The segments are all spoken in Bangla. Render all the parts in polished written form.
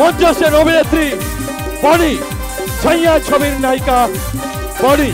মঞ্চস্থের অভিনেত্রী বনি, ছাইয়া ছবির নায়িকা বনি।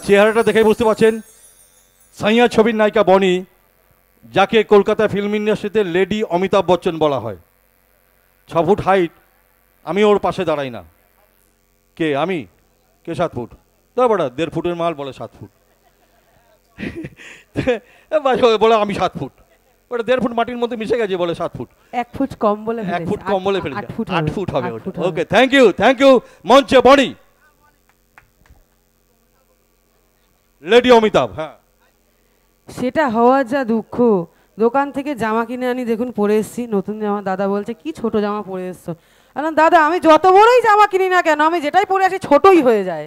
চেহারাটা দেখে বুঝতে পারছেন ছাইয়া ছবির নায়িকা বনি, যাকে কলকাতা ফিল্ম ইন্ডাস্ট্রিতে লেডি অমিতাভ বচ্চন বলা হয়। 6 ফুট হাইট, আমি ওর পাশে দাঁড়াই না। কে আমি? কে 7 ফুট? তো বড় 1.5 ফুটের মাল বলে 7 ফুট। বলে আমি 7 ফুট, ওটা 1.5 ফুট মাটির মধ্যে মিশে গেছে বলে 7 ফুট। 1 ফুট কম বলে 1 ফুট কম বলে ফেলেছে। 8 ফুট হবে ওটা। ওকে, থ্যাংক ইউ মঞ্চে বনি, লেডি অমিতাভ। হ্যাঁ, সেটা হওয়ার যা দুঃখ। দোকান থেকে জামা কিনে আনি, দেখুন পরে এসছি নতুন জামা। দাদা বলছে কি ছোট জামা পরে এসছো। দাদা আমি যত বড়ই জামা কিনি না কেন, আমি যেটাই পরে আসি ছোটই হয়ে যায়।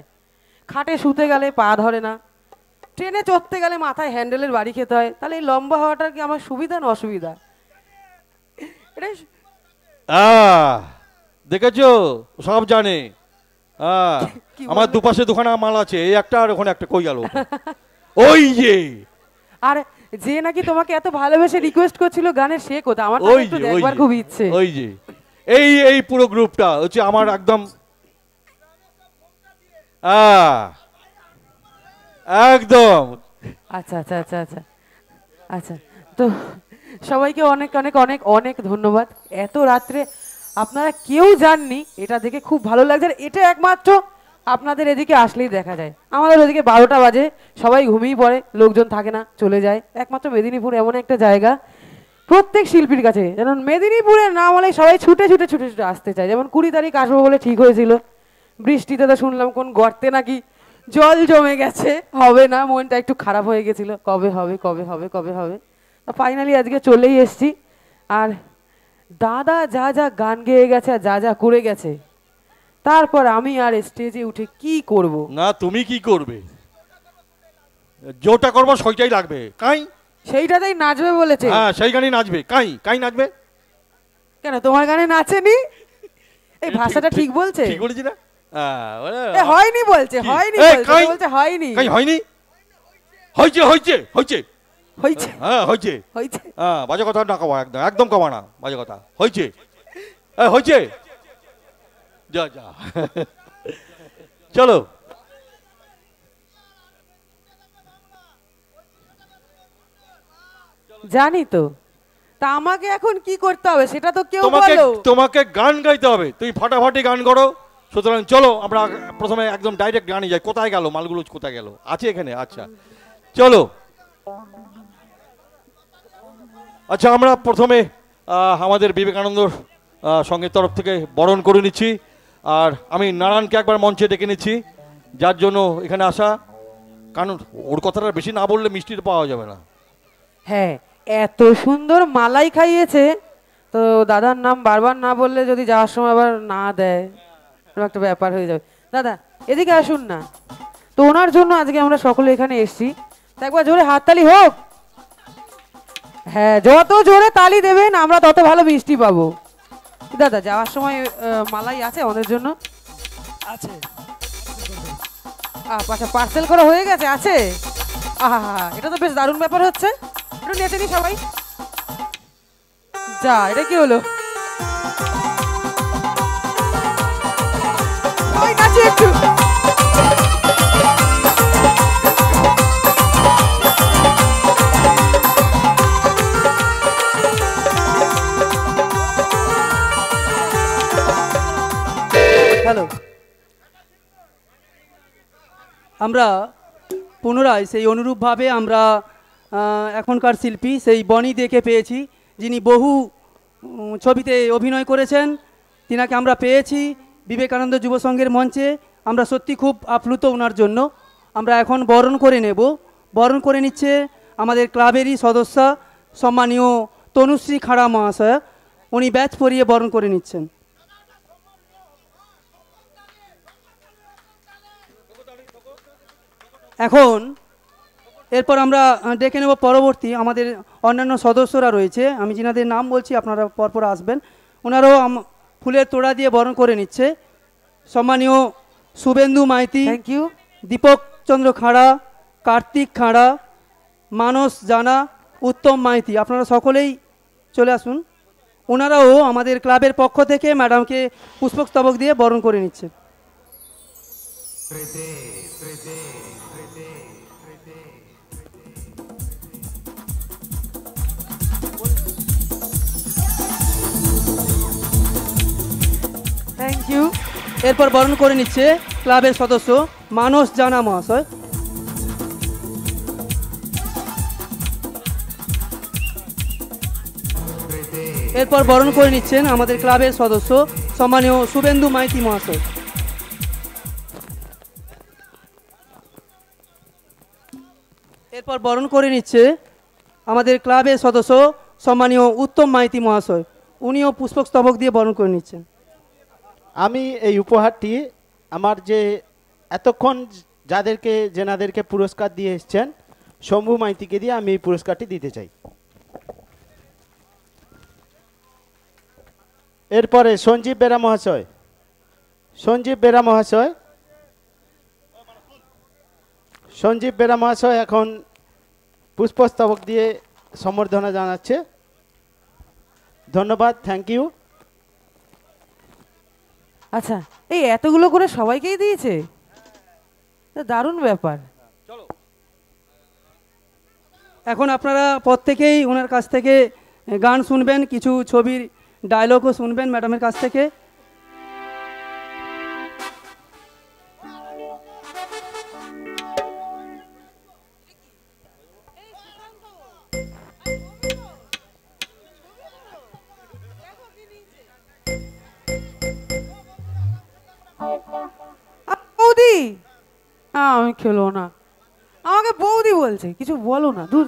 খাটে শুতে গেলে পা ধরে না, ট্রেনে চড়তে গেলে মাথায় হ্যান্ডেলের বাড়ি খেতে হয়। তাহলে এই লম্বা হওয়াটা কি আমার সুবিধা না অসুবিধা? দেখেছো, সব জানে। আমার দুপাশে দুখানা মাল আছে, এই একটা আর ওখানে একটা। কই গেল? ওই যে, আর যে নাকি তোমাকে এত ভালোবেসে রিকোয়েস্ট করছিল গানের, সে কোথা? আমার তো একটু দেখবার খুব ইচ্ছে। ওই যে এই পুরো গ্রুপটা হচ্ছে আমার একদম একদম। আচ্ছা আচ্ছা আচ্ছা আচ্ছা আচ্ছা, তো সবাইকে অনেক অনেক অনেক অনেক ধন্যবাদ। এত রাত্রে আপনারা কেউ যাননি, এটা দেখে খুব ভালো লাগছে। এটা একমাত্র আপনাদের এদিকে আসলেই দেখা যায়। আমাদের ওদিকে 12টা বাজে, সবাই ঘুমিয়ে পড়ে, লোকজন থাকে না, চলে যায়। একমাত্র মেদিনীপুর এমন একটা জায়গা প্রত্যেক শিল্পীর কাছে, যেমন মেদিনীপুরের নাম হলে সবাই ছুটে ছুটে ছুটে ছুটে আসতে চায়। যেমন 20 তারিখ আসবো বলে ঠিক হয়েছিল, বৃষ্টিতে তো শুনলাম কোন গর্তে নাকি জল জমে গেছে, হবে না, মনটা একটু খারাপ হয়ে গেছিল, কবে হবে কবে হবে কবে হবে। ফাইনালি আজকে চলেই এসছি। আর দাদা যা যা গান গেয়ে গেছে আর যা যা করে গেছে, তারপর আমি আর স্টেজে উঠে কি করব? না, তুমি কি করবে? যেটা করবো সেইটাই লাগবে। কাই সেইটাতেই নাচবে বলেছে। হ্যাঁ, সেই গানই নাচবে। কাই নাচবে কেন? তোমার গানে নাচেনি? এই ভাষাটা ঠিক বলছে? ঠিক বলেছি না? হয়নি বলছে, হয়নি বলছে, হয়নি। কাই হয়নি? হয়েছে হয়েছে হয়েছে হয়েছে। হ্যাঁ হয়েছে হয়েছে। হ্যাঁ, বাজে কথা না কবা, একদম একদম কবা না বাজে কথা। হয়েছে হয়েছে, যা যা। চলো, জানি তো। তা আমাকে এখন কি করতে হবে সেটা তো কেউ বলো। তোমাকে গান গাইতে হবে, তুমি ফাটাফাটি গান করো। সুতরাং চলো আমরা প্রথমে একদম ডাইরেক্ট গানে যাই। কোথায় গেল মালগুলো? কোথায় গেল? আছে এখানে? আচ্ছা চলো। আচ্ছা, আমরা প্রথমে আমাদের বিবেকানন্দ সঙ্গের তরফ থেকে বরণ করে নিচ্ছি। আর আমি নারায়ণকে একবার মঞ্চে ডেকে নিচ্ছি, যার জন্য এখানে আসা। কারণ ওর কথাটা বেশি না বললে মিষ্টিটা পাওয়া যাবে না। হ্যাঁ, এত সুন্দর মালাই খাইয়েছে, তো দাদার নাম বারবার না বললে যদি যাওয়ার সময় আবার না দেয়, একটা ব্যাপার হয়ে যাবে। দাদা এদিকে আসুন না। তো ওনার জন্য আজকে আমরা সকলে এখানে এসছি, তো একবার জোরে হাততালি হোক। হ্যাঁ, যত জোরে তালি দেবেন আমরা তত ভালো মিষ্টি পাবো। দাদা যাওয়ার সময় মালাই আছে আমাদের জন্য? আছে। আচ্ছা, পার্সেল করা হয়ে গেছে? আছে? আহা, এটা তো বেশ দারুণ ব্যাপার হচ্ছে। একটু নেচে নি সবাই। যা, এটা কি হলো? নাচি একটু। হ্যালো, আমরা পুনরায় সেই অনুরূপভাবে আমরা এখনকার শিল্পী সেই বনি দেখে পেয়েছি, যিনি বহু ছবিতে অভিনয় করেছেন। তিনাকে আমরা পেয়েছি বিবেকানন্দ যুব সংঘের মঞ্চে আমরা সত্যি খুব আপ্লুত ওনার জন্য। আমরা এখন বরণ করে নেব। বরণ করে নিচ্ছে আমাদের ক্লাবেরই সদস্য সম্মানীয় তনুশ্রী খাড়া মহাশয়। উনি ব্যাচ পরিয়ে বরণ করে নিচ্ছেন। এখন এরপর আমরা ডেকে নেব পরবর্তী আমাদের অন্যান্য সদস্যরা রয়েছে, আমি যিনাদের নাম বলছি আপনারা পরপর আসবেন। ওনারাও ফুলের তোড়া দিয়ে বরণ করে নিচ্ছে সম্মানীয় শুভেন্দু মাইতি, থ্যাংক ইউ, দীপক চন্দ্র খাড়া, কার্তিক খাড়া, মানস জানা, উত্তম মাইতি। আপনারা সকলেই চলে আসুন। ওনারাও আমাদের ক্লাবের পক্ষ থেকে ম্যাডামকে পুষ্পস্তবক দিয়ে বরণ করে নিচ্ছে। Thank you. এরপর বরণ করে নিচ্ছে ক্লাবের সদস্য মানস জানা মহাশয়। এরপর বরণ করে নিচ্ছেন আমাদের ক্লাবের সদস্য সম্মানীয় শুভেন্দু মাইতি মহাশয়। এরপর বরণ করে নিচ্ছে আমাদের ক্লাবের সদস্য সম্মানীয় উত্তম মাইতি মহাশয়। উনিও পুষ্পস্তবক দিয়ে বরণ করে নিচ্ছেন। আমি এই উপহারটি আমার যে এতক্ষণ যেনাদেরকে পুরস্কার দিয়ে এসছেন শম্ভু মাইতিকে দিয়ে আমি এই পুরস্কারটি দিতে চাই। এরপরে সঞ্জীব বেরা মহাশয়। সঞ্জীব বেরা মহাশয় এখন পুষ্পস্তবক দিয়ে সম্বর্ধনা জানাচ্ছে। ধন্যবাদ, থ্যাংক ইউ। আচ্ছা, এই এতগুলো করে সবাইকেই দিয়েছে, দারুণ ব্যাপার। এখন আপনারা প্রত্যেকেই ওনার কাছ থেকে গান শুনবেন, কিছু ছবির ডায়লগও শুনবেন ম্যাডামের কাছ থেকে। বৌদি, আমি খেলো না, আমাকে বৌদি বলছে, কিছু বলো না, দূর।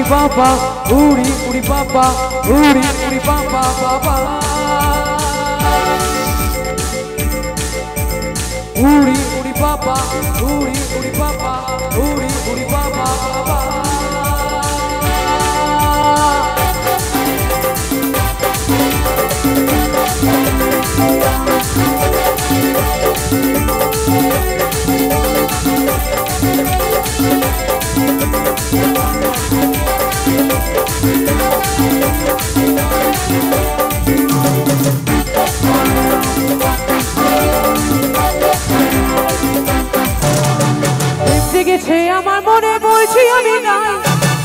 Baba, uri baba, uri baba, baba. Uri baba, uri baba, uri baba, baba. গেছে আমার মনে বলছি আমি নাই,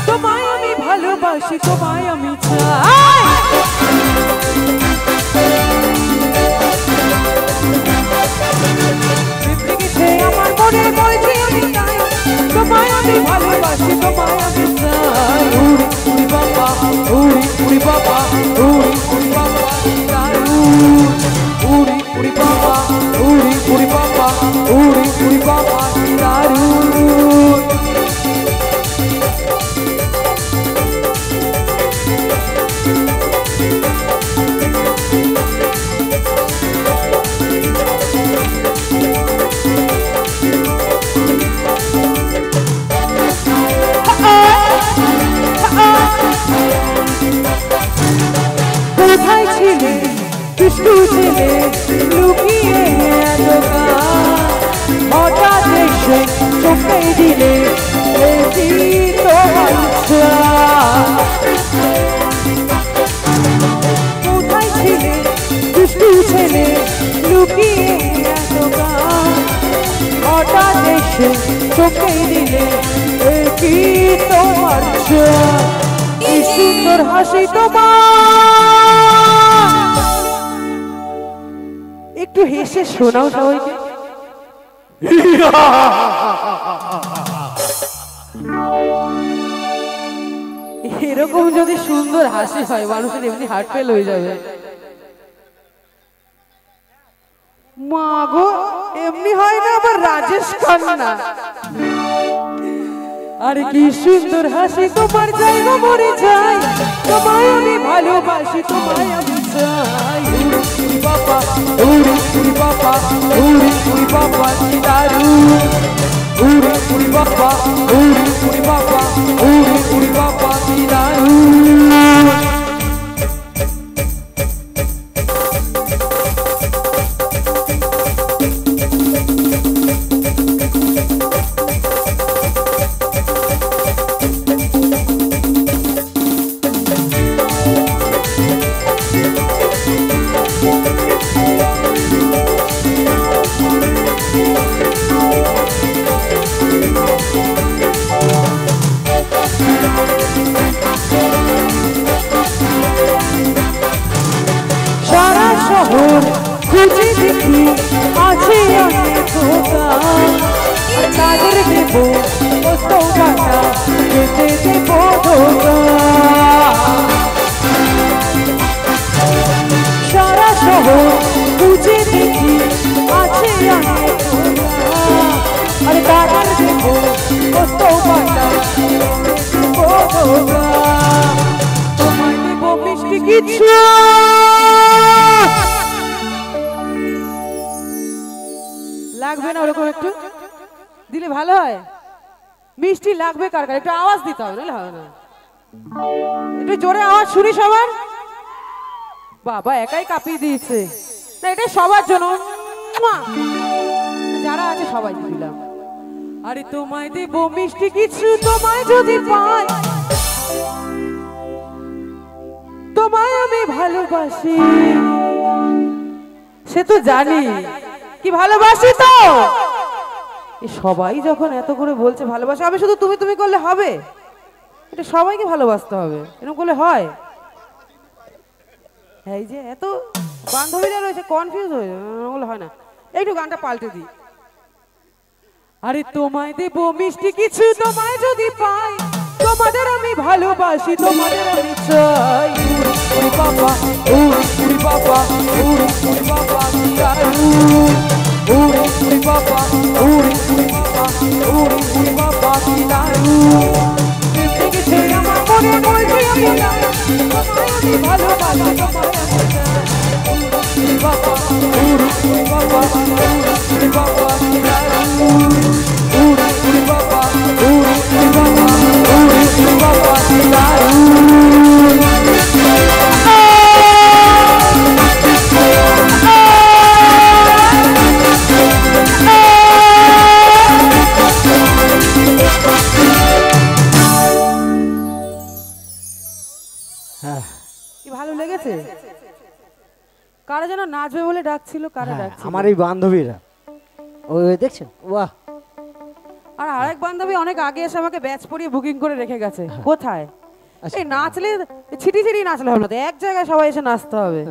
তোমায় আমি ভালোবাসি, তোমায় আমি চাই। গেছে আমার মনে বলছি আমি নাই, তোমায় আমি ভালোবাসি, তোমায় আমি চাই। উড়ি বাবা, উড়ি বাবা, উড়ি বাবা, উড়ি বাবা, উড়ি বাবা, উড়ি বাবা, দারুণ। কোথায় ছিলে দুষ্টু ছেলে, লুকিয়ে হঠাৎ এসে চোখে দিলে তোমার ইচ্ছা। চোখে দিলে এ কি তোমার চাঁদ কি সুন্দর হাসি তোমার একটু হেসে শোনাও সবাইকে এরকম যদি সুন্দর হাসি হয় মানুষের এমনি হার্ট ফেল হয়ে যাবে মা গো এমনি হয় না আবার রাজেশ খান্না আরে কি সুন্দর হাসি তোমার জায়গা মরে যাই তোমায় আমি ভালোবাসি তোমায় আমি চাই উড়ি বাবা উড়ি বাবা উড়ি বাবা কি দারুণ উড়ি বাবা উড়ি বাবা উড়ি বাবা কি দারুণ সারা শহর খুঁজে দেখি আছে অনেক দোকান তাদের দেব কত টাকা যেতে দেব দোকান সারা শহর খুঁজে দেখি আছে অনেক দোকান আরে তাদের দেব কত টাকা দেব দোকান তোমায় দেব মিষ্টি কিছু লাগবে না ওরকম একটু দিলে ভালো হয় মিষ্টি লাগবে কার কার একটু আওয়াজ দিতে হবে নাহলে হবে না একটু জোরে আওয়াজ শুনি সবার বাবা একাই কাঁপিয়ে দিয়েছে না এটা সবার জন্য মুয়া! যারা আছে সবাই দিলাম আরে তোমায় দেব মিষ্টি কিছু তোমায় যদি পাই তোমায় আমি ভালোবাসি সে তো জানি কি ভালোবাসি তো সবাই যখন এত করে বলছে ভালোবাসা আমি শুধু তুমি তুমি করলে হবে এটা সবাইকে ভালোবাসতে হবে এরকম করলে হয় এই যে এত বান্ধবীরা রয়েছে কনফিউজ হয়ে বলে হয় না একটু গানটা পাল্টে দিই আরে তোমায় দেব মিষ্টি কিছু তোমায় যদি পাই তোমাদের আমি ভালোবাসি তোমাদের আমি চাই উড়ি বাবা উড়ি বাবা উড়ি বাবা উড়ি বাবা উড়ি বাবা উড়ি বাবা কি দারুণ থেকে ছেড়ে আমার মনে বলছি আমি ভালোবাসি তোমায় আমি চাই উড়ি বাবা উড়ি বাবা উড়ি বাবা কি দারুণ উড়ি বাবা উড়ি বাবা উড়ি বাবা কি দারুণ কি ভালো লেগেছে কারা যেন নাচবে বলে ডাকছিল কারা ডাকছিল আমার এই বান্ধবীরা ওই দেখছেন বাহ আর আরেক বান্ধবী অনেক আগে এসে আমাকে ব্যাচ পরিয়ে বুকিং করে রেখে গেছে কোথায় এই নাচলে ছিটি ছিটি নাচলে হবে না তো এক জায়গায় সবাই এসে নাচতে হবে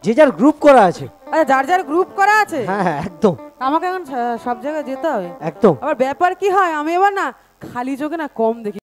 যে যার গ্রুপ করা আছে আচ্ছা যার যার গ্রুপ করা আছে হ্যাঁ হ্যাঁ একদম আমাকে এখন সব জায়গায় যেতে হবে একদম আবার ব্যাপার কি হয় আমি এবার না খালি চোখে না কম দেখি